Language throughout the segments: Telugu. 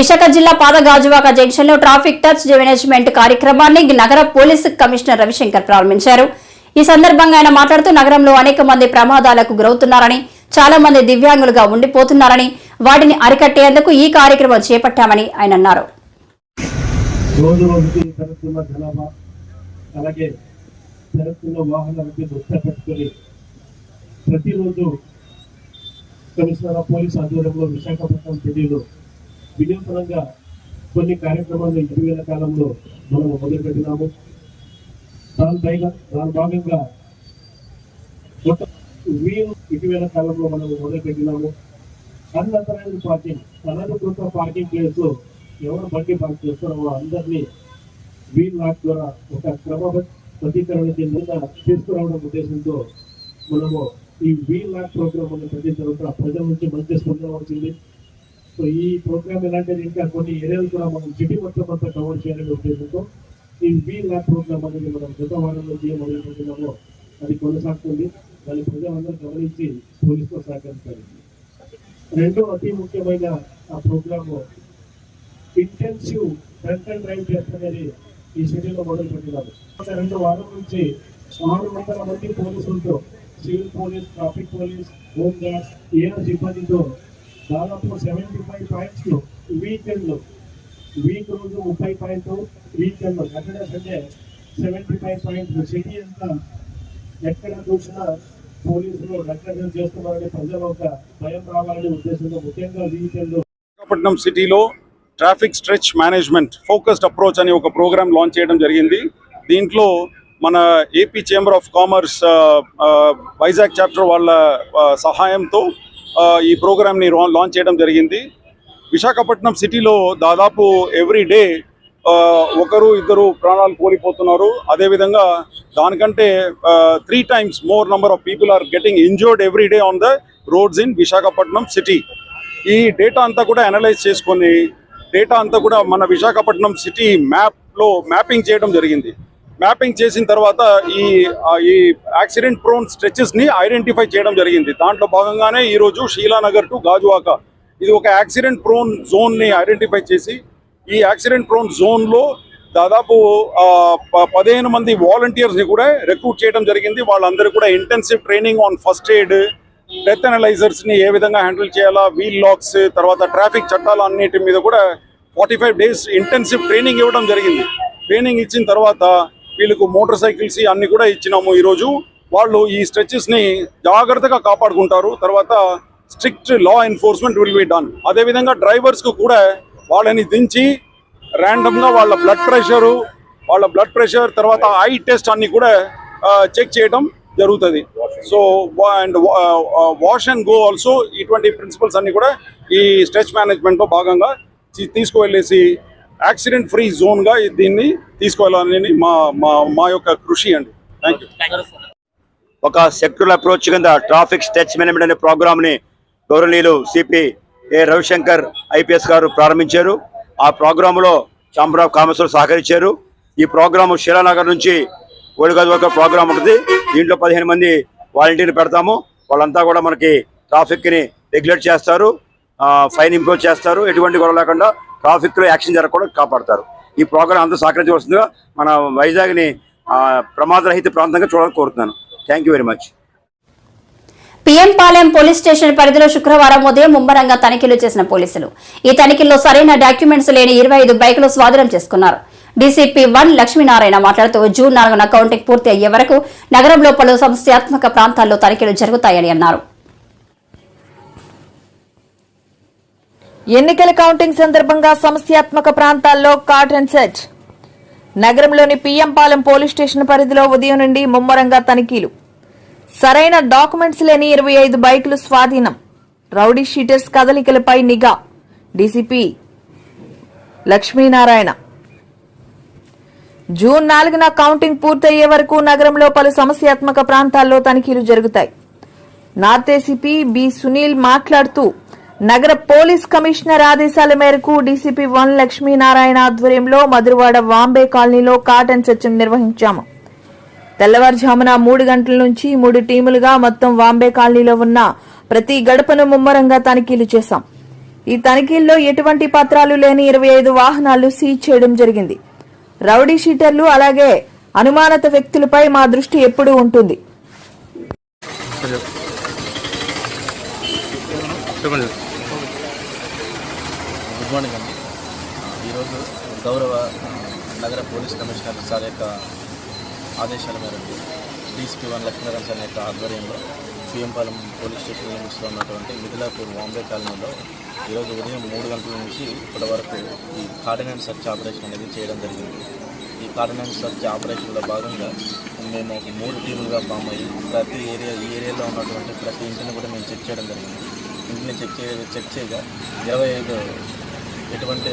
విశాఖ జిల్లా పాతగాజువాక జంక్షన్ లో ట్రాఫిక్ టచ్ మేనేజ్మెంట్ కార్యక్రమాన్ని నగర పోలీసు కమిషనర్ రవిశంకర్ ప్రారంభించారు. ఈ సందర్భంగా ఆయన మాట్లాడుతూ నగరంలో అనేక మంది ప్రమాదాలకు గురవుతున్నారని, చాలా మంది దివ్యాంగులుగా ఉండిపోతున్నారని, వాటిని అరికట్టేందుకు ఈ కార్యక్రమం చేపట్టామని ఆయన అన్నారు. ప్రతిరోజు కమిషనర్ ఆఫ్ పోలీస్ ఆధ్వర్యంలో విశాఖపట్నం సిటీలో వినూత్నంగా కొన్ని కార్యక్రమాలు ఇటీవల కాలంలో మనం మొదలుపెట్టినాము. దాని భాగంగా ఇటీవల కాలంలో మనం మొదలుపెట్టినాము. అన్అథరైజ్డ్ పార్కింగ్, అనధికృత పార్కింగ్ ప్లేస్ లో ఎవరు బండి పార్క్ చేస్తారో అందరినీ వీల్ లాక్ ద్వారా ఒక క్రమబద్ధీకరణ కింద తీసుకురావడం ఉద్దేశంతో మనము ఈ వీల్ లాక్ ప్రోగ్రామ్ అనే ప్రజల నుంచి మంచి స్పందన వచ్చింది. సో ఈ ప్రోగ్రామ్ ఎలాంటిది, ఇంకా కొన్ని ఏరియాలు కూడా మనం సిటీ మొత్తం అంతా కవర్ చేయాలనే ఉద్దేశంతో ఈ వీల్ లాక్ ప్రోగ్రామ్ అనేది మనం గత వారం నుంచి మొదలుపెట్టినామో అది కొనసాగుతుంది. దాన్ని ప్రజలందరూ గమనించి పోలీసుతో సహకరిస్తారు. రెండో అతి ముఖ్యమైన ఆ programme intensive drunk and drive test అనేది ఈ సిటీలో మొదలుపెట్టినాము. 2 వారాల నుంచి 600 మంది పోలీసులతో, civil police, traffic police, home guards, AR సిబ్బందితో దాదాపు 75 పాయింట్స్ వీక్ రోజు 30 పాయింట్లు, weekend Saturday Sunday 75 points. City అంతా ఎక్కడ చూసినా పోలీసులు రక్షణ చేస్తున్నారని ప్రజలు ఒక భయం రావాలనే ఉద్దేశంతో ముఖ్యంగా వీకెండ్ విశాఖపట్నం సిటీలో traffic stretch management focused approach అని ఒక ప్రోగ్రామ్ లాంచ్ చేయడం జరిగింది. దీంట్లో మన AP chamber of commerce Vizag chapter వాళ్ళ సహాయంతో ఈ ప్రోగ్రామ్ని లాంచ్ చేయడం జరిగింది. విశాఖపట్నం సిటీలో దాదాపు ఎవ్రీ డే 1-2 ప్రాణాలు కోల్పోతున్నారు. అదేవిధంగా దానికంటే 3 times more number of people are getting injured every day on the roads in Visakhapatnam city. ఈ డేటా అంతా కూడా అనలైజ్ చేసుకొని డేటా అంతా కూడా మన విశాఖపట్నం సిటీ మ్యాప్లో మ్యాపింగ్ చేయడం జరిగింది. మ్యాపింగ్ చేసిన తర్వాత ఈ యాక్సిడెంట్ ప్రోన్ స్ట్రెచెస్ని ఐడెంటిఫై చేయడం జరిగింది. దాంట్లో భాగంగానే ఈరోజు షీలానగర్ టు గాజువాక ఇది ఒక యాక్సిడెంట్ ప్రోన్ జోన్ని ఐడెంటిఫై చేసి ఈ యాక్సిడెంట్ ప్రోన్ జోన్లో దాదాపు 15 మంది వాలంటీర్స్ని కూడా రిక్రూట్ చేయడం జరిగింది. వాళ్ళందరూ కూడా intensive training on first aid, డెత్ అనలైజర్స్ని ఏ విధంగా హ్యాండిల్ చేయాలా, వీల్ లాక్స్, తర్వాత ట్రాఫిక్ చట్టాలు అన్నిటి మీద కూడా 45 days ఇంటెన్సివ్ ట్రైనింగ్ ఇవ్వడం జరిగింది. ట్రైనింగ్ ఇచ్చిన తర్వాత వీళ్ళకు మోటార్ సైకిల్స్ అన్ని కూడా ఇచ్చినాము. ఈరోజు వాళ్ళు ఈ స్ట్రెచెస్ని జాగ్రత్తగా కాపాడుకుంటారు. తర్వాత strict law enforcement will be done. అదేవిధంగా డ్రైవర్స్కు కూడా వాళ్ళని దించి ర్యాండమ్గా వాళ్ళ బ్లడ్ ప్రెషర్ తర్వాత ఐ టెస్ట్ అన్ని కూడా చెక్ చేయడం జరుగుతుంది. So and wash and go also ఇటువంటి ప్రిన్సిపల్స్ అన్ని కూడా ఈ స్ట్రెచ్ మేనేజ్మెంట్లో భాగంగా తీసుకువెళ్ళేసి యాక్సిడెంట్ ఫ్రీ జోన్గా దీన్ని తీసుకువెళ్ళాలని మా యొక్క కృషి అండి. Thank you. ఒక సెక్యులర్ అప్రోచ్ కింద ట్రాఫిక్ స్ట్రెచ్ మేనేజ్మెంట్ అనే ప్రోగ్రామ్ని గౌరవనీయులు సిపి ఏ రవిశంకర్ ఐపీఎస్ గారు ప్రారంభించారు. ఆ ప్రోగ్రాంలో ఛాంబర్ ఆఫ్ కామర్స్ సహకరించారు. ఈ ప్రోగ్రాము శీలానగర్ నుంచి ఓడిగోదావరి ప్రోగ్రామ్ ఉంటుంది. దీంట్లో 15 మంది వాలంటీర్లు పెడతాము. వాళ్ళంతా కూడా మనకి ట్రాఫిక్ని రెగ్యులేట్ చేస్తారు, ఫైన్ ఇంపోజ్ చేస్తారు. ఎటువంటి గొడవ లేకుండా ట్రాఫిక్లో యాక్షన్ జరగకుండా కాపాడతారు. ఈ ప్రోగ్రాం అంతా సహకరించవలసిందిగా మన వైజాగ్ని ప్రమాదరహిత ప్రాంతంగా చూడాలని కోరుతున్నాను. Thank you very much. PM Palem police station పరిధిలో శుక్రవారం ఉదయం ముమ్మరంగా తనిఖీలు చేసిన పోలీసులు ఈ తనిఖీల్లో సరైన డాక్యుమెంట్స్ లేని 25 బైకులు స్వాధీనం చేసుకున్నారు. డీసీపీ 1 లక్ష్మీనారాయణ మాట్లాడుతూ జూన్ 4న కౌంటింగ్ పూర్తి అయ్యే వరకు నగరంలో పలు సమస్యాత్మక ప్రాంతాల్లో తనిఖీలు జరుగుతాయని అన్నారు. ఎన్నికల కౌంటింగ్ సందర్భంగా సమస్యాత్మక ప్రాంతాల్లో కాటన్ సెర్చ్. నగరంలోని పీఎం పాలెం పోలీస్ స్టేషన్ పరిధిలో ఉదయం నుండి ముమ్మరంగా తనిఖీలు. సరైన డాక్యుమెంట్స్ లేని 25 బైకులు స్వాధీనం. రౌడీ షీటర్స్ కదలికలపై నిఘా. డీసీపీ లక్ష్మీనారాయణ. జూన్ 4న కౌంటింగ్ పూర్తయ్యే వరకు నగరంలో పలు సమస్యాత్మక ప్రాంతాల్లో తనిఖీలు జరుగుతాయి. నార్త్ ఏసీపీ బి సునీల్ మాట్లాడుతూ నగర పోలీస్ కమిషనర్ ఆదేశాల మేరకు డీసీపీ 1 లక్ష్మీనారాయణ ఆధ్వర్యంలో మధురవాడ వాంబే కాలనీలో కాటన్ సెర్చ్ నిర్వహించాము. తెల్లవారుజామున 3 గంటల నుంచి 3 టీములుగా మొత్తం వాంబే కాలనీలో ఉన్న ప్రతి గడపను ముమ్మరంగా తనిఖీలు చేశాం. ఈ తనిఖీల్లో ఎటువంటి పత్రాలు లేని 25 వాహనాలు సీజ్ చేయడం జరిగింది. రౌడీ షీటర్లు అలాగే అనుమానిత వ్యక్తులపై మా దృష్టి ఎప్పుడూ ఉంటుంది. గుడ్ మార్నింగ్ అండి. ఈరోజు గౌరవ నగర పోలీస్ కమిషనర్ సార్ యొక్క ఆదేశాల మేరకు డీసీపీ 1 లక్ష్మీనారాయణ సార్ యొక్క ఆధ్వర్యంలో పిఎంపాలెం పోలీస్ స్టేషన్ లిమిట్స్లో ఉన్నటువంటి మిథిలాపూర్ బాంబే కాలనీలో ఈరోజు ఉదయం 3 గంటల నుంచి ఇప్పటి వరకు ఈ కార్డినెన్స్ సర్చ్ ఆపరేషన్ అనేది చేయడం జరిగింది. ఈ కార్డినెన్స్ సర్చ్ ఆపరేషన్లో భాగంగా మేము 3 టీములుగా ఫామ్ అయ్యి ఈ ఏరియాలో ఉన్నటువంటి ప్రతి ఇంటిని కూడా మేము చెక్ చేయడం జరిగింది. ఇంటిని చెక్ చేయగా 25 ఎటువంటి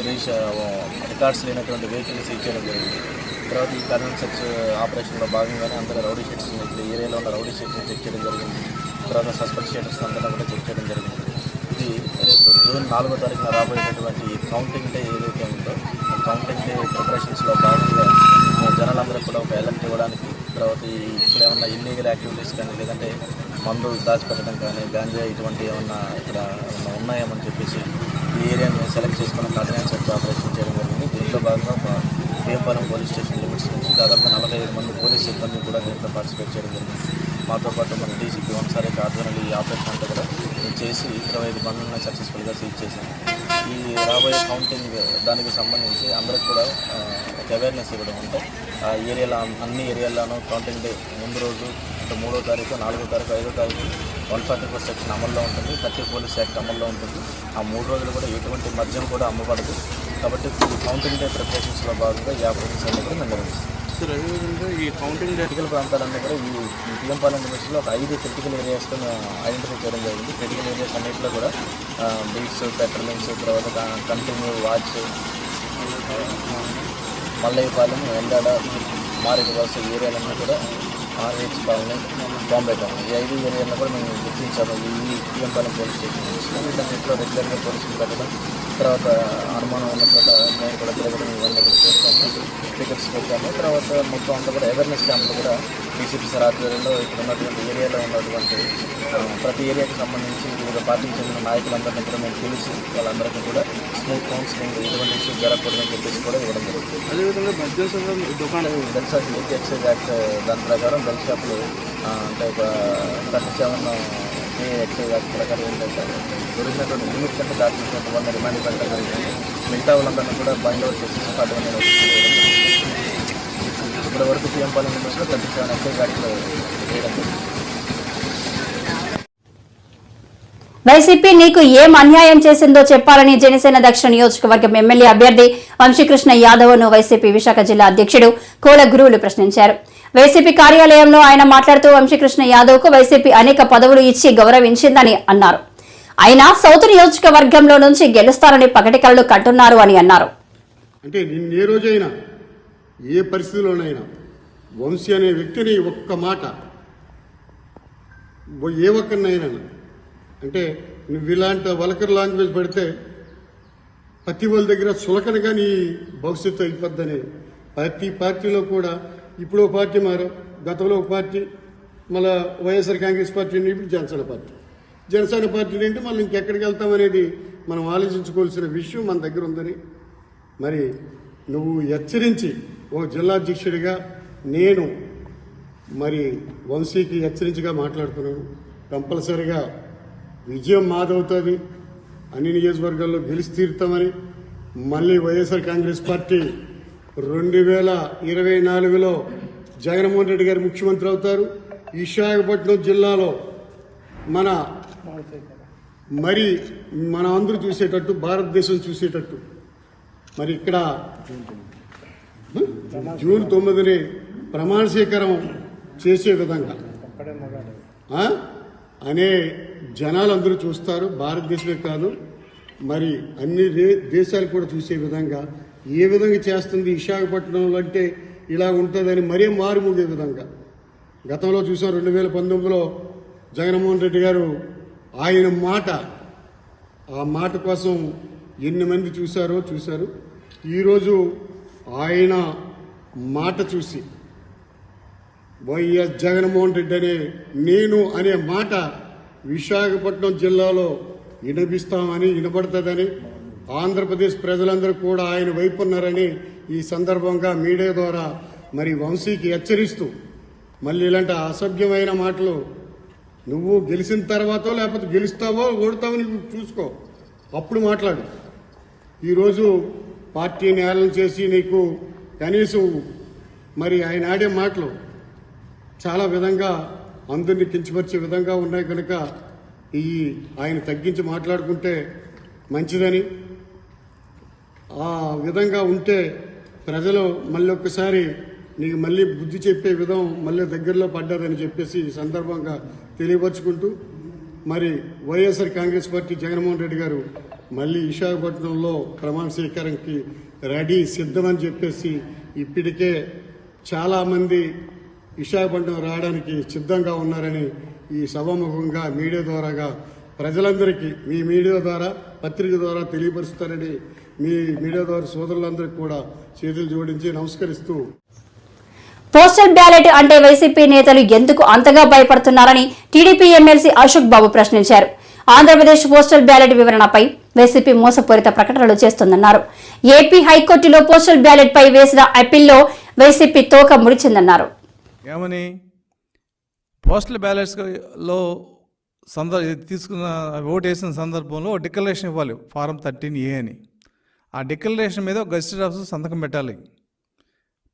రికార్డ్స్ లేనటువంటి వెహికల్స్ సీజ్ చేయడం జరిగింది. తర్వాత ఈ కార్డినెన్స్ సర్చ్ ఆపరేషన్లో భాగంగానే అందరూ రౌడీ షీట్స్ ఇప్పుడు ఏరియాలో ఉన్న రౌడీ షీట్స్ని చెక్ చేయడం జరిగింది. తర్వాత సస్పెక్ట్ షీటర్స్ అంతా కూడా చెక్ చేయడం జరిగింది. ఇది రేపు జూన్ 4వ తారీఖున రాబోయేటటువంటి కౌంటింగ్ డే ఏదైతే ఉందో ఆ కౌంటింగ్ డే ప్రిపరేషన్స్లో భాగంగా జనాలందరూ కూడా ఒక అలర్ట్ ఇవ్వడానికి, తర్వాత ఇక్కడ ఏమన్నా ఇల్లీగల్ యాక్టివిటీస్ కానీ లేదంటే మందు దాచిపెట్టడం కానీ గాంజా ఇటువంటి ఏమన్నా ఇక్కడ ఉన్నాయేమని చెప్పేసి ఈ ఏరియాని సెలెక్ట్ చేసుకుని కార్డినెన్స్ సర్చ్ ఆపరేషన్ చేయడం జరిగింది. దీంట్లో భాగంగా పిఎంపాలెం పోలీస్ స్టేషన్ లిమిట్స్ నుంచి దాదాపు 45 మంది పోలీస్ సిబ్బంది కూడా దీంట్లో పార్టిసిపేట్ చేయడం జరిగింది. మాతో పాటు మన డీసీపీ 1 సార్ యొక్క ఆధ్వర్యంలో ఈ ఆపరేషన్ అంతా కూడా చేసి 25 బండ్లను సక్సెస్ఫుల్గా సీజ్ చేశాము. ఈ రాబోయే కౌంటింగ్ దానికి సంబంధించి అందరికి కూడా ఒక అవేర్నెస్ ఇవ్వడం అంటే ఆ ఏరియాలో అన్ని ఏరియాల్లోనూ కౌంటింగ్ డే ముందు రోజు అంటే 3వ తారీఖు, 4వ తారీఖు, 5వ తారీఖు 144 సెక్షన్ అమల్లో ఉంటుంది, 30 పోలీస్ యాక్ట్ అమల్లో ఉంటుంది. ఆ 3 రోజులు కూడా ఎటువంటి మద్యం కూడా అమ్మబడదు. కాబట్టి ఈ కౌంటింగ్ డే ప్రిపరేషన్స్లో భాగంగా ఈ ఆపరేషన్స్ అన్ని కూడా మేము నిర్వహిస్తాం. సార్ అదేవిధంగా ఈ కౌంటింగ్ డే క్రిటికల్ ప్రాంతాలన్నీ కూడా ఈ పిఎంపాలెం లిమిట్స్లో ఒక 5 క్రిటికల్ ఏరియాస్తో ఐడెంటిఫై చేయడం జరిగింది. క్రిటికల్ ఏరియాస్ అన్నింటిలో కూడా బీట్స్, పెట్రోలింగ్స్, తర్వాత కంటిన్యూ వాచ్, మల్లయ్యపాలెం, ఎండాడ, మారేడు వలస ఏరియాలన్నీ కూడా ఆర్హెచ్ కాలనీ, బాంబే కాలనీ ఈ 5 ఏరియాలను కూడా మేము గుర్తించాము. ఈ పిఎంపాలెం పోలీస్ స్టేషన్ వీటన్నింటిలో రెగ్యులర్గా పోలీసులు పెట్టడం, తర్వాత అనుమానం ఉన్న చోట మేము కూడా తిరగడం ఇవన్నీ కూడా చేస్తాము. టికెట్స్ పెట్టాము. తర్వాత మొత్తం అంతా కూడా అవేర్నెస్ క్యాంపులు కూడా డీసీపీ సార్ ఆధ్వర్యంలో ఇక్కడ ఉన్నటువంటి ఏరియాలో ఉన్నటువంటి ప్రతి ఏరియాకి సంబంధించి వివిధ పార్టీకి చెందిన నాయకులందరినీ కూడా మేము పిలిచి వాళ్ళందరికీ కూడా స్మూత్ కౌన్సిలింగ్ ఎటువంటి ఇష్యూస్ జరగకూడదని చెప్పేసి కూడా ఇవ్వడం జరుగుతుంది. అదేవిధంగా మద్యం దుకాణం బెల్ షాప్ ఎక్సైజ్ యాక్ట్ దాని ప్రకారం బెల్ షాపులు అంటే ఒక 37 ఎక్సైజ్ యాక్ట్ ప్రకారం ఏంటంటే దొరికినటువంటి లిమిట్ కంటే దాటినటువంటి వాళ్ళని రిమాండ్ పెట్టడం జరిగింది. మిగతా వాళ్ళందరినీ కూడా బైండ్ అవుట్ చేసి అటువంటి ఇప్పటి వరకు పిఎంపాలెం లిమిట్స్లో 37 ఎక్సైజ్ యాక్ట్లు వేయడం జరిగింది. వైసీపీ నీకు ఏం అన్యాయం చేసిందో చెప్పాలని జనసేన దక్షిణ నియోజకవర్గం ఎమ్మెల్యే అభ్యర్థి వంశీకృష్ణ యాదవ్ ను వైసీపీ విశాఖ జిల్లా అధ్యక్షుడు కోల గురువులు ప్రశ్నించారు. వైసీపీ కార్యాలయంలో ఆయన మాట్లాడుతూ వంశీకృష్ణ యాదవ్ కు వైసీపీ అనేక పదవులు ఇచ్చి గౌరవించిందని అన్నారు. ఆయన సౌత్ నియోజకవర్గంలో నుంచి గెలుస్తారని పకటికలను కట్టున్నారు అని అన్నారు. అంటే నిన్న ఏ రోజైనా ఏ పరిస్థితిలోనైనా వంశీ అనే వ్యక్తిని ఒక్క మాట ఏ ఒక్కరినైనా అంటే నువ్వు ఇలాంటి వల్గర్ లాంగ్వేజ్ పెడితే ప్రతి వాళ్ళ దగ్గర సులకనగా నీ భవిష్యత్తు అయిపోద్దని ప్రతి పార్టీలో కూడా ఇప్పుడు ఒక పార్టీ మారు, గతంలో ఒక పార్టీ, మళ్ళీ వైఎస్ఆర్ కాంగ్రెస్ పార్టీ ఇప్పుడు జనసేన పార్టీ అంటే మళ్ళీ ఇంకెక్కడికి వెళ్తామనేది మనం ఆలోచించుకోవాల్సిన విషయం మన దగ్గర ఉందని మరి నువ్వు హెచ్చరించి ఓ జిల్లా అధ్యక్షుడిగా నేను మరి వంశీకి హెచ్చరించిగా మాట్లాడుతున్నాను. కంపల్సరిగా విజయం మాదవుతుంది, అన్ని నియోజకవర్గాల్లో గెలిచి తీరుతామని. మళ్ళీ వైఎస్ఆర్ కాంగ్రెస్ పార్టీ 2024లో జగన్మోహన్ రెడ్డి గారు ముఖ్యమంత్రి అవుతారు. విశాఖపట్నం జిల్లాలో మరి మన అందరూ చూసేటట్టు, భారతదేశం చూసేటట్టు మరి ఇక్కడ జూన్ 9ని ప్రమాణ స్వీకారం చేసే విధంగా అనే జనాలు అందరూ చూస్తారు. భారతదేశమే కాదు మరి అన్ని దేశాలు కూడా చూసే విధంగా ఏ విధంగా చేస్తుంది విశాఖపట్నంలో అంటే ఇలా ఉంటుందని మరీ మారుమోగే విధంగా. గతంలో చూసాం 2019లో జగన్మోహన్ రెడ్డి గారు ఆయన మాట, ఆ మాట కోసం ఎన్ని మంది చూశారు. ఈరోజు ఆయన మాట చూసి వైఎస్ జగన్మోహన్ రెడ్డి అనే నేను అనే మాట విశాఖపట్నం జిల్లాలో వినబడుతుందని ఆంధ్రప్రదేశ్ ప్రజలందరూ కూడా ఆయన వైపు ఉన్నారని ఈ సందర్భంగా మీడియా ద్వారా మరి వంశీకి హెచ్చరిస్తూ, మళ్ళీ ఇలాంటి అసభ్యమైన మాటలు నువ్వు గెలిచిన తర్వాత లేకపోతే గెలుస్తావో ఓడతావో నీకు చూసుకో, అప్పుడు మాట్లాడు. ఈరోజు పార్టీని ఏళన చేసి నీకు కనీసం మరి ఆయన ఆడే మాటలు చాలా విధంగా అందరినీ కించపరిచే విధంగా ఉన్నాయి కనుక ఆయన తగ్గించి మాట్లాడుకుంటే మంచిదని, ఆ విధంగా ఉంటే ప్రజలు మళ్ళీ ఒక్కసారి నీకు మళ్ళీ బుద్ధి చెప్పే విధం మళ్ళీ దగ్గరలో పడ్డారని చెప్పేసి ఈ సందర్భంగా తెలియపరుచుకుంటూ, మరి వైఎస్ఆర్ కాంగ్రెస్ పార్టీ జగన్మోహన్ రెడ్డి గారు మళ్ళీ విశాఖపట్నంలో ప్రమాణ స్వీకారానికి సిద్ధమని చెప్పేసి ఇప్పటికే చాలామంది విశాఖపట్నం రావడానికి సిద్ధంగా ఉన్నారని ఈ సభాముఖంగా మీడియా ద్వారాగా ప్రజలందరికీ మీ మీడియా ద్వారా పత్రిక ద్వారా తెలియపరుస్తారని మీ మీడియా ద్వారా సోదరులందరికీ కూడా చేతులు జోడించి నమస్కరిస్తూ, పోస్టల్ బ్యాలెట్ అంటే వైసీపీ నేతలు ఎందుకు అంతగా భయపడుతున్నారని టీడీపీ ఎమ్మెల్సీ అశోక్ బాబు ప్రశ్నించారు. ఆంధ్రప్రదేశ్ పోస్టల్ బ్యాలెట్ వివరణపై వైసీపీ మోసపూరిత ప్రకటనలు చేస్తోందన్నారు. ఏపీ హైకోర్టులో పోస్టల్ బ్యాలెట్ పై వేసిన అప్పీల్లో వైసీపీ తోక ముడిచిందన్నారు. ఏమని పోస్టల్ బ్యాలెట్స్లో తీసుకున్న ఓటు వేసిన సందర్భంలో డిక్లరేషన్ ఇవ్వాలి, ఫారం 13A అని. ఆ డిక్లరేషన్ మీద గెజిటెడ్ ఆఫీసర్ సంతకం పెట్టాలి.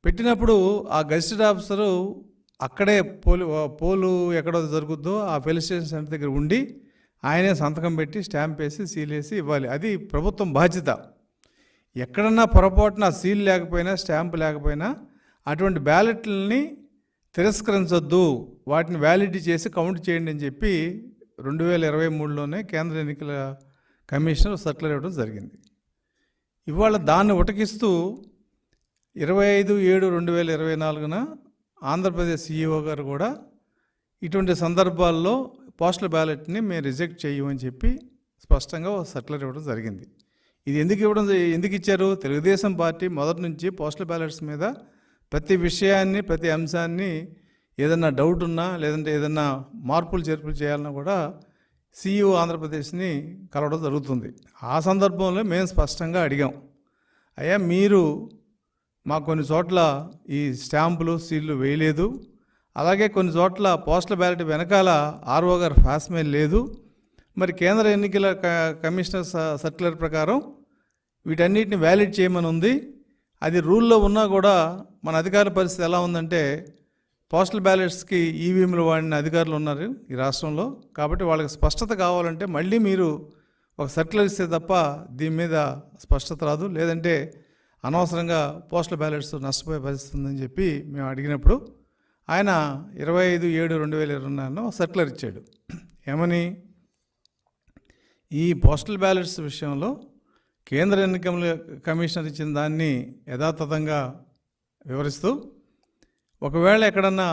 పెట్టినప్పుడు ఆ గెజిటెడ్ ఆఫీసరు అక్కడే పోలు ఎక్కడో జరుగుద్దో ఆ పోలీస్ స్టేషన్ సెంటర్ దగ్గర ఉండి ఆయనే సంతకం పెట్టి స్టాంప్ వేసి సీల్ వేసి ఇవ్వాలి. అది ప్రభుత్వం బాధ్యత. ఎక్కడన్నా పొరపాటున సీల్ లేకపోయినా స్టాంప్ లేకపోయినా అటువంటి బ్యాలెట్లని తిరస్కరించొద్దు, వాటిని వ్యాలిడిటీ చేసి కౌంట్ చేయండి అని చెప్పి 2023లోనే కేంద్ర ఎన్నికల కమిషనర్ సర్క్యులర్ ఇవ్వడం జరిగింది. ఇవాళ దాన్ని ఉటకిస్తూ 25/7/2024న ఆంధ్రప్రదేశ్ CEO గారు కూడా ఇటువంటి సందర్భాల్లో పోస్టల్ బ్యాలెట్ని మేము రిజెక్ట్ చేయమని చెప్పి స్పష్టంగా సర్క్యులర్ ఇవ్వడం జరిగింది. ఇది ఎందుకు ఇచ్చారు? తెలుగుదేశం పార్టీ మొదటి నుంచి పోస్టల్ బ్యాలెట్స్ మీద ప్రతి విషయాన్ని ప్రతి అంశాన్ని ఏదన్నా డౌట్ ఉన్నా లేదంటే ఏదన్నా మార్పులు చేర్పులు చేయాలన్నా కూడా CEO ఆంధ్రప్రదేశ్ని కలవడం జరుగుతుంది. ఆ సందర్భంలో మేము స్పష్టంగా అడిగాం, అయ్యా మీరు మాకు కొన్ని చోట్ల ఈ స్టాంపులు సీళ్లు వేయలేదు, అలాగే కొన్ని చోట్ల పోస్టల్ బ్యాలెట్ వెనకాల RO గారు ఫాస్మెయిల్ లేదు, మరి కేంద్ర ఎన్నికల కమిషనర్ సర్క్యులర్ ప్రకారం వీటన్నిటిని వ్యాలిడ్ చేయమని ఉంది. అది రూల్లో ఉన్నా కూడా మన అధికార పరిస్థితి ఎలా ఉందంటే పోస్టల్ బ్యాలెట్స్కి ఈవీఎంలు వాడిన అధికారులు ఉన్నారు ఈ రాష్ట్రంలో. కాబట్టి వాళ్ళకి స్పష్టత కావాలంటే మళ్ళీ మీరు ఒక సర్క్యులర్ ఇస్తే తప్ప దీని మీద స్పష్టత రాదు, లేదంటే అనవసరంగా పోస్టల్ బ్యాలెట్స్ నష్టపోయే పరిస్థితి ఉందని చెప్పి మేము అడిగినప్పుడు ఆయన 25/7/2024 సర్క్యులర్ ఇచ్చాడు. ఏమని? ఈ పోస్టల్ బ్యాలెట్స్ విషయంలో కేంద్ర ఎన్నికల కమిషనర్ ఇచ్చిన దాన్ని యథాతథంగా వివరిస్తూ, ఒకవేళ ఎక్కడన్నా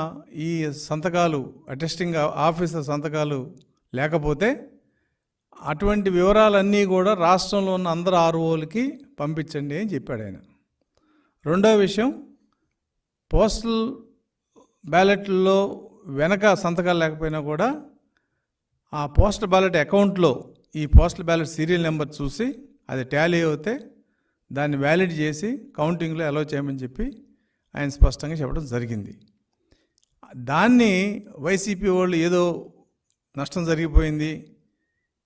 ఈ సంతకాలు అటెస్టింగ్ ఆఫీసర్ సంతకాలు లేకపోతే అటువంటి వివరాలన్నీ కూడా రాష్ట్రంలో ఉన్న అందరు ROలకి పంపించండి అని చెప్పాడు ఆయన. రెండో విషయం, పోస్టల్ బ్యాలెట్లో వెనక సంతకాలు లేకపోయినా కూడా ఆ పోస్టల్ బ్యాలెట్ అకౌంట్లో ఈ పోస్టల్ బ్యాలెట్ సీరియల్ నెంబర్ చూసి అది టాలీ అవుతే దాన్ని వ్యాలిడ్ చేసి కౌంటింగ్లో అలౌ చేయమని చెప్పి ఆయన స్పష్టంగా చెప్పడం జరిగింది. దాన్ని వైసీపీ వాళ్ళు ఏదో నష్టం జరిగిపోయింది,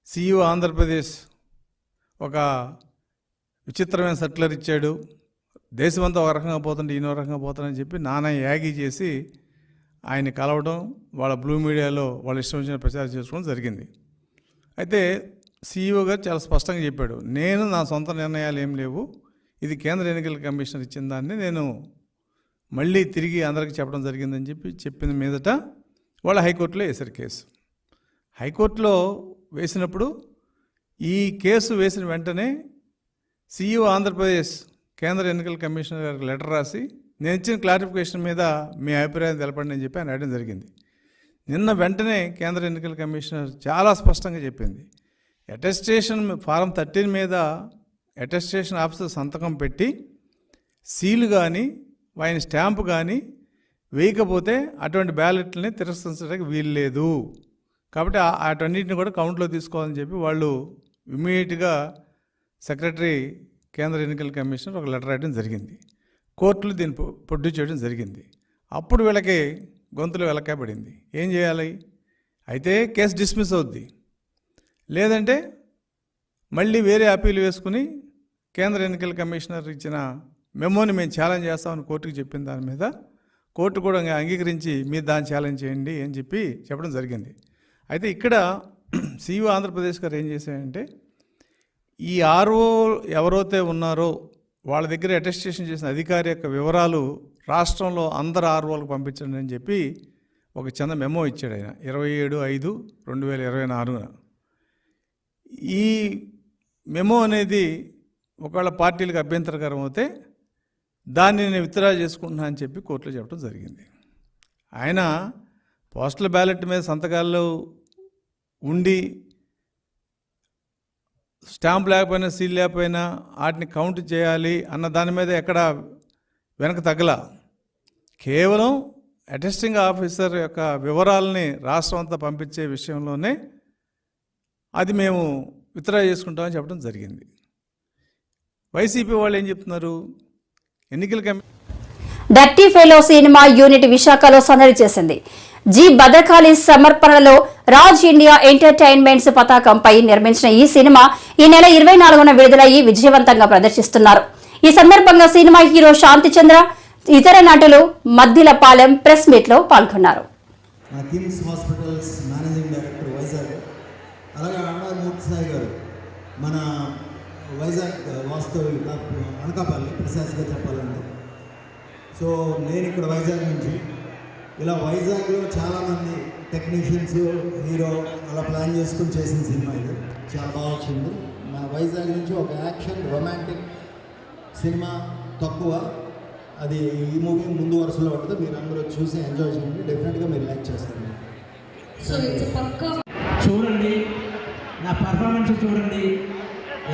CEO ఆంధ్రప్రదేశ్ ఒక విచిత్రమైన సర్క్యులర్ ఇచ్చాడు, దేశమంతా ఒక రకంగా పోతుంటే ఈయన ఒక రకంగా పోతానని చెప్పి నానా యాగి చేసి ఆయన కలవడం, వాళ్ళ బ్లూ మీడియాలో వాళ్ళ ఇష్టం వచ్చిన ప్రచారం చేసుకోవడం జరిగింది. అయితే CEO గారు చాలా స్పష్టంగా చెప్పాడు, నేను నా సొంత నిర్ణయాలు ఏం లేవు, ఇది కేంద్ర ఎన్నికల కమిషనర్ ఇచ్చిన దాన్ని నేను మళ్ళీ తిరిగి అందరికీ చెప్పడం జరిగిందని చెప్పిన మీదట వాళ్ళు హైకోర్టులో వేశారు కేసు. హైకోర్టులో వేసినప్పుడు ఈ కేసు వేసిన వెంటనే CEO ఆంధ్రప్రదేశ్ కేంద్ర ఎన్నికల కమిషనర్ గారికి లెటర్ రాసి నేను ఇచ్చిన క్లారిఫికేషన్ మీద మీ అభిప్రాయం తెలపండి అని చెప్పి ఆయన అడగడం జరిగింది. నిన్న వెంటనే కేంద్ర ఎన్నికల కమిషనర్ చాలా స్పష్టంగా చెప్పింది, అటెస్టేషన్ ఫారం 13 మీద అటెస్టేషన్ ఆఫీసర్ సంతకం పెట్టి సీలు కానీ ఆయన స్టాంపు కానీ వేయకపోతే అటువంటి బ్యాలెట్లని తిరస్కరించడానికి వీలు లేదు. కాబట్టి వాటన్నిటిని కూడా కౌంట్లో తీసుకోవాలని చెప్పి వాళ్ళు ఇమ్మీడియట్గా సెక్రటరీ కేంద్ర ఎన్నికల కమిషనర్ ఒక లెటర్ రాయడం జరిగింది. కోర్టులు దీన్ని ప్రొడ్యూస్ చేయడం జరిగింది. అప్పుడు వీళ్ళకి గొంతులు వెలకాయబడింది. ఏం చేయాలి? అయితే కేసు డిస్మిస్ అవుద్ది, లేదంటే మళ్ళీ వేరే అప్పీలు వేసుకుని కేంద్ర ఎన్నికల కమిషనర్ ఇచ్చిన మెమోని మేము ఛాలెంజ్ చేస్తామని కోర్టుకు చెప్పిన దాని మీద కోర్టు కూడా అంగీకరించి మీరు దాన్ని ఛాలెంజ్ చేయండి అని చెప్పి చెప్పడం జరిగింది. అయితే ఇక్కడ సిఇఓ ఆంధ్రప్రదేశ్ గారు ఏం చేశారంటే ఈ ఆర్ఓ ఎవరైతే ఉన్నారో వాళ్ళ దగ్గర అటెస్టేషన్ చేసిన అధికారి యొక్క వివరాలు రాష్ట్రంలో అందరు ఆర్ఓలకు పంపించండి అని చెప్పి ఒక చిన్న మెమో ఇచ్చాడు ఆయన 27/5/2024. ఈ మెమో అనేది ఒకవేళ పార్టీలకు అభ్యంతరకరం అయితే దాన్ని నేను విత్డ్రా చేసుకుంటున్నా అని చెప్పి కోర్టులో చెప్పడం జరిగింది. ఆయన పోస్టల్ బ్యాలెట్ మీద సంతకాల్లో ఉండి స్టాంప్ లేకపోయినా సీల్ లేకపోయినా వాటిని కౌంట్ చేయాలి అన్న దాని మీద ఎక్కడ వెనక తగ్గల. కేవలం అటెస్టింగ్ ఆఫీసర్ యొక్క వివరాలని రాష్ట్రం అంతా పంపించే విషయంలోనే అది మేము విత్డ్రా చేసుకుంటామని చెప్పడం జరిగింది. వైసీపీ వాళ్ళు ఏం చెప్తున్నారు? ఎన్నికల డర్టీ ఫెలో సినిమా యూనిట్ విశాఖలో సందడి చేసింది. జి భద్రకాళి సమర్పణలో రాజ్ ఇండియా ఎంటర్టైన్మెంట్స్ పతాకంపై నిర్మించిన ఈ సినిమా ఈ నెల 24న విడుదలయ్యి విజయవంతంగా ప్రదర్శిస్తున్నారు. ఈ సందర్భంగా సినిమా హీరో శాంతి చంద్ర, ఇతర నటులు మద్దిలపాలెం ప్రెస్ మీట్ లో పాల్గొన్నారు. KIMS hospitals managing director Vizag, అలాగే ఆండామూర్తి సాయి గారు మన వైజాగ్ వాస్తవ్యులు అనకాపల్లి ప్రిసైజ్గా చెప్పాలంటే. సో నేను ఇక్కడ వైజాగ్ నుంచి, ఇలా వైజాగ్లో చాలామంది టెక్నీషియన్స్, హీరో అలా ప్లాన్ చేసుకుని చేసిన సినిమా ఇది. చాలా బాగా వచ్చింది. మన వైజాగ్ నుంచి ఒక యాక్షన్ రొమాంటిక్ సినిమా తక్కువ, అది ఈ మూవీ ముందు వరుసలో ఉంటుంది. మీరు అందరూ చూసి ఎంజాయ్ చేయండి, డెఫినెట్గా మీరు లైక్ చేస్తారు. చూడండి, నా పర్ఫార్మెన్స్ చూడండి,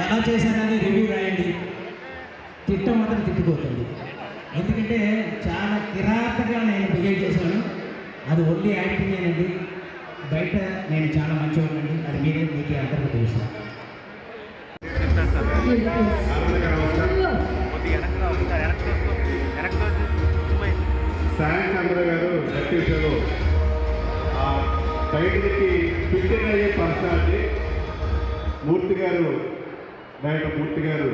ఎలా చేశానని రివ్యూ రాయండి. తిట్టం మాత్రం తిట్టిపోతుంది, ఎందుకంటే చాలా కిరాతగా నేను బిహేవ్ చేశాను. అది ఓన్లీ యాక్టింగ్ అండి, బయట నేను చాలా మంచివాడినండి. అది మీకు అందరికీ తెలుసు. సాయి చంద్ర గారు డర్టీ ఫెలో టైటిల్కి ఫిట్టింగ్ అయ్యే పర్సనాలిటీ. మూర్తి గారు, డైరెక్టర్ మూర్తి గారు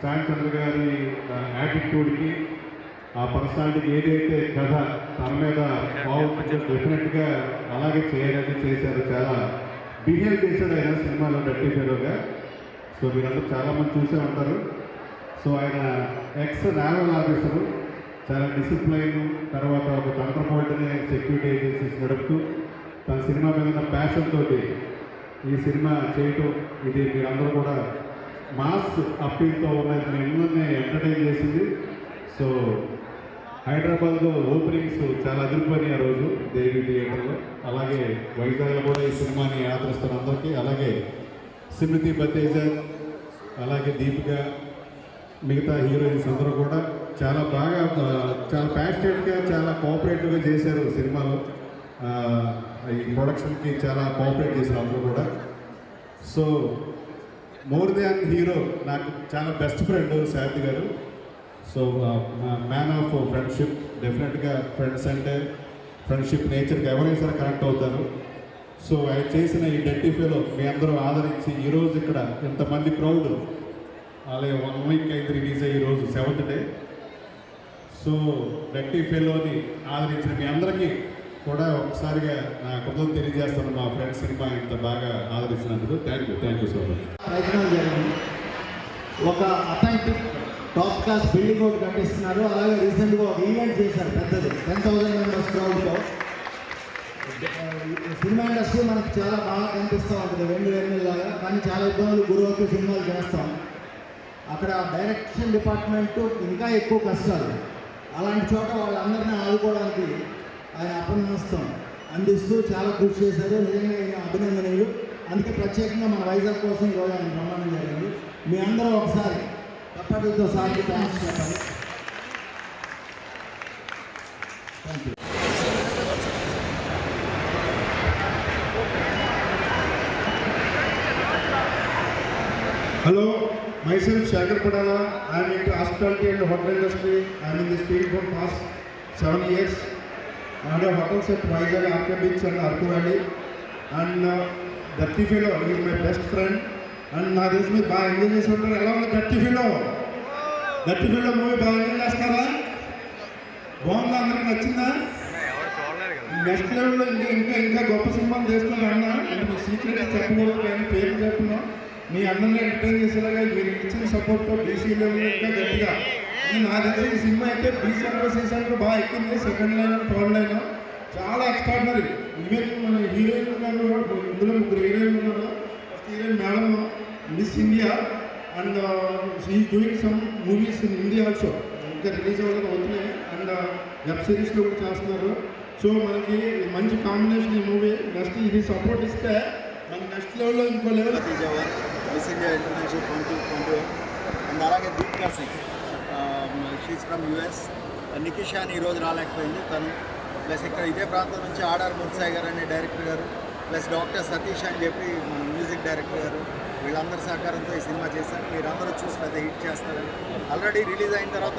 సాయి చంద్ర గారి యాటిట్యూడ్కి, ఆ పర్సనాలిటీకి ఏదైతే కథ తన మీద బాగుంటుందో డెఫినెట్గా అలాగే చేయాలని చేశారు. చాలా బిహేవ్ చేశాడు ఆయన సినిమాలో డర్టీ ఫెలోగా. సో మీరందరూ చాలామంది చూసే ఉంటారు. సో ఆయన ఎక్స్ నేవల్ ఆఫీసరు, చాలా డిసిప్లైన్, తర్వాత ఒక తంత్రపోల్ట్ని సెక్యూరిటీ ఏజెన్సీస్ నడుపుతూ తన సినిమా మీద ఉన్న ప్యాషన్ తోటి ఈ సినిమా చేయటం, ఇది మీరందరూ కూడా మాస్ అప్పీల్తో ఉన్నది మిమ్మల్ని ఎంటర్టైన్ చేసింది. సో హైదరాబాద్లో ఓపెనింగ్స్ చాలా అదిరిపోయినాయి ఆ రోజు దేవి థియేటర్లో. అలాగే వైజాగ్లో కూడా ఈ సినిమాని ఆదరిస్తున్న అందరికీ, అలాగే స్మృతి బతేజ, అలాగే దీపిక, మిగతా హీరోయిన్స్ అందరూ కూడా చాలా బాగా, చాలా ప్యాషనేట్గా, చాలా కోఆపరేటివ్గా చేశారు సినిమాలో. ఈ ప్రొడక్షన్కి చాలా కోఆపరేట్ చేశారు అందరూ కూడా. సో మోర్ దాన్ హీరో నాకు చాలా బెస్ట్ ఫ్రెండ్ శారది గారు. So man of friendship. డెఫినెట్గా ఫ్రెండ్స్ అంటే ఫ్రెండ్షిప్ నేచర్కి ఎవరైనా సరే కనెక్ట్ అవుతారు. సో ఆయన చేసిన ఈ డర్టీ ఫెలో మీ అందరూ ఆదరించి ఈరోజు ఇక్కడ ఇంతమంది క్రౌడ్, అలాగే 1 వీక్ అయింది రిలీజ్ అయ్యి, ఈరోజు 7th డే. సో డర్టీ ఫెలోని ఆదరించిన మీ అందరికీ కూడా ఒకసారిగా నా కృతజ్ఞతలు తెలియజేస్తాను. మా ఫ్రెండ్స్ సినిమా ఇంత బాగా ఆదరిస్తున్నందుకు థ్యాంక్ యూ సో మచ్. ప్రయత్నం జరిగింది. ఒక అథెంటిక్ టాప్ క్లాస్ బిల్డింగ్ ఒకటి కట్టిస్తున్నారు. అలాగే రీసెంట్గా ఒక ఈవెంట్ చేశారు పెద్దది, 10,000 మెంబర్స్ క్రౌడ్తో. సినిమా ఇండస్ట్రీ మనకు చాలా బాగా కనిపిస్తూ ఉంటుంది వెన్నులాగా, కానీ చాలా ఇబ్బందులు గురువుకు సినిమాలు చేస్తాం. అక్కడ డైరెక్షన్ డిపార్ట్మెంటు ఇంకా ఎక్కువ కష్టాలు. అలాంటి చోట వాళ్ళందరినీ ఆదుకోవడానికి ఆయన అభినందిస్తాం అందిస్తూ చాలా కృషి చేశారు. నిజంగా ఆయన అభినందనీయులు. అందుకే ప్రత్యేకంగా మన వైజాగ్ కోసం ఈరోజు ఆయన ప్రమాణం జరిగింది. మీ అందరూ ఒకసారి తప్పటితో సార్కి థ్యాంక్స్ చెప్పండి. Thank you. Hello, myself Shagar Padala. I am into hospitality and hotel industry. I am in this field for past 7 years. I have hotels at Vizag, Arca Beach and Arku Valley. And Dirty Fellow is my best friend. And now this is my by engineers along with Dirty Fellow. Dirty Fellow movie by engineers kara. బాగుందా అందరికి నచ్చిందా? నెక్స్ట్ లెవెల్లో ఇంకా గొప్ప సినిమాలు చేస్తున్నా అన్న. అంటే మీ సీక్రెట్ చెప్పకూడదు కానీ పేరు చెప్తున్నాం. మీ అందరినీ రిటర్న్ చేసేలాగా మీరు ఇచ్చిన సపోర్ట్తో బీసీ లెవెల్ ఇంకా గట్టిగా నా దగ్గర ఈ సినిమా అయితే బీ సెంటర్ సి సెంటర్ బాగా ఎక్కింది. సెకండ్ లైన్ థర్డ్ లైన్ చాలా ఎక్స్ట్రాడినరీ. ఈవెన్ మన హీరోయిన్ ఉన్నారు, ఇందులో 3 హీరోయిన్ ఉన్నారు. First heroine madam miss India and she doing some movies in India also. ఇంకా రిలీజ్ అవ్వడం అవుతున్నాయి అండ్ వెబ్ సిరీస్లో కూడా చేస్తున్నారు. సో మనకి మంచి కాంబినేషన్ ఈ మూవీ. నెక్స్ట్ ఇది సపోర్ట్ ఇస్తే మన నెక్స్ట్ లెవెల్లో ఇంకో level Miss India international 2021 and అలాగే Deepika Singh she's from US. నికిషాని ఈరోజు రాలేకపోయింది తను. ప్లస్ ఇక్కడ ఇదే ప్రాంతం నుంచి ఆర్ఆర్ మూర్తిసాయి గారు అనే డైరెక్టర్ గారు ప్లస్ డాక్టర్ సతీష్ అని చెప్పి మన మ్యూజిక్ డైరెక్టర్ గారు వీళ్ళందరి సహకారంతో ఈ సినిమా చేశారు. మీరందరూ చూసి పెద్ద హిట్ చేస్తారని. ఆల్రెడీ రిలీజ్ అయిన తర్వాత